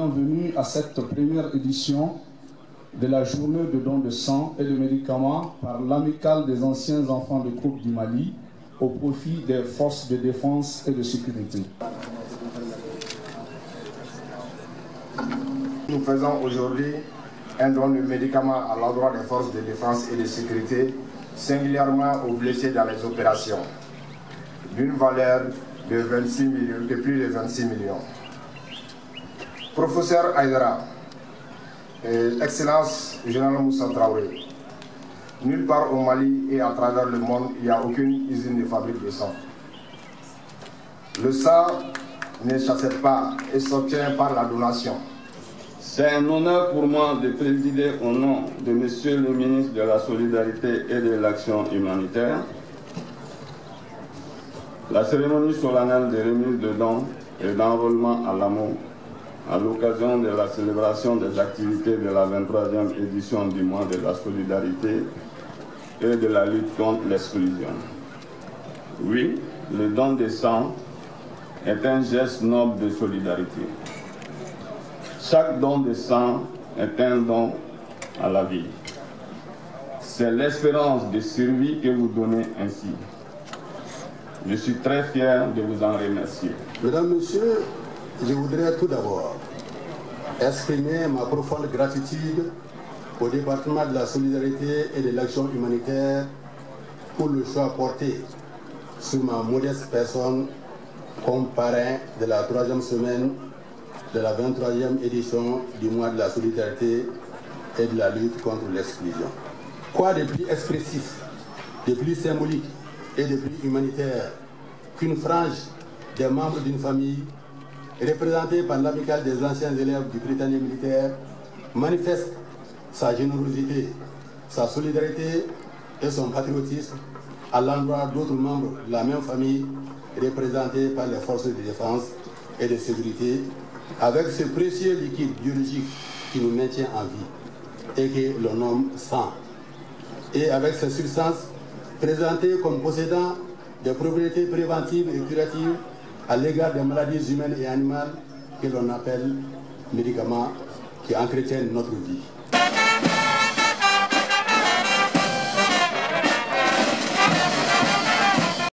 bienvenue à cette première édition de la journée de don de sang et de médicaments par l'Amicale des anciens enfants de groupe du Mali au profit des forces de défense et de sécurité. Nous faisons aujourd'hui un don de médicaments à l'endroit des forces de défense et de sécurité, singulièrement aux blessés dans les opérations, d'une valeur de plus de 26 millions. Professeur Aïdara, Excellence Général Moussa Traoré, nulle part au Mali et à travers le monde, il n'y a aucune usine de fabrique de sang. Le sang ne s'achète pas et s'obtient par la donation. C'est un honneur pour moi de présider au nom de Monsieur le ministre de la Solidarité et de l'Action humanitaire la cérémonie solennelle de remise de dons et d'enrôlement à l'amour à l'occasion de la célébration des activités de la 23e édition du mois de la solidarité et de la lutte contre l'exclusion. Oui, le don de sang est un geste noble de solidarité. Chaque don de sang est un don à la vie. C'est l'espérance de survie que vous donnez ainsi. Je suis très fier de vous en remercier. Mesdames, Messieurs, je voudrais tout d'abord exprimer ma profonde gratitude au département de la solidarité et de l'action humanitaire pour le choix porté sur ma modeste personne comme parrain de la 3e semaine de la 23e édition du mois de la solidarité et de la lutte contre l'exclusion. Quoi de plus expressif, de plus symbolique et de plus humanitaire qu'une frange des membres d'une famille représentée par l'amicale des anciens élèves du Britannique militaire manifeste sa générosité, sa solidarité et son patriotisme à l'endroit d'autres membres de la même famille représentés par les forces de défense et de sécurité avec ce précieux liquide biologique qui nous maintient en vie et que l'on nomme sang, et avec ces substances présentées comme possédant des propriétés préventives et curatives à l'égard des maladies humaines et animales que l'on appelle médicaments qui entretiennent notre vie.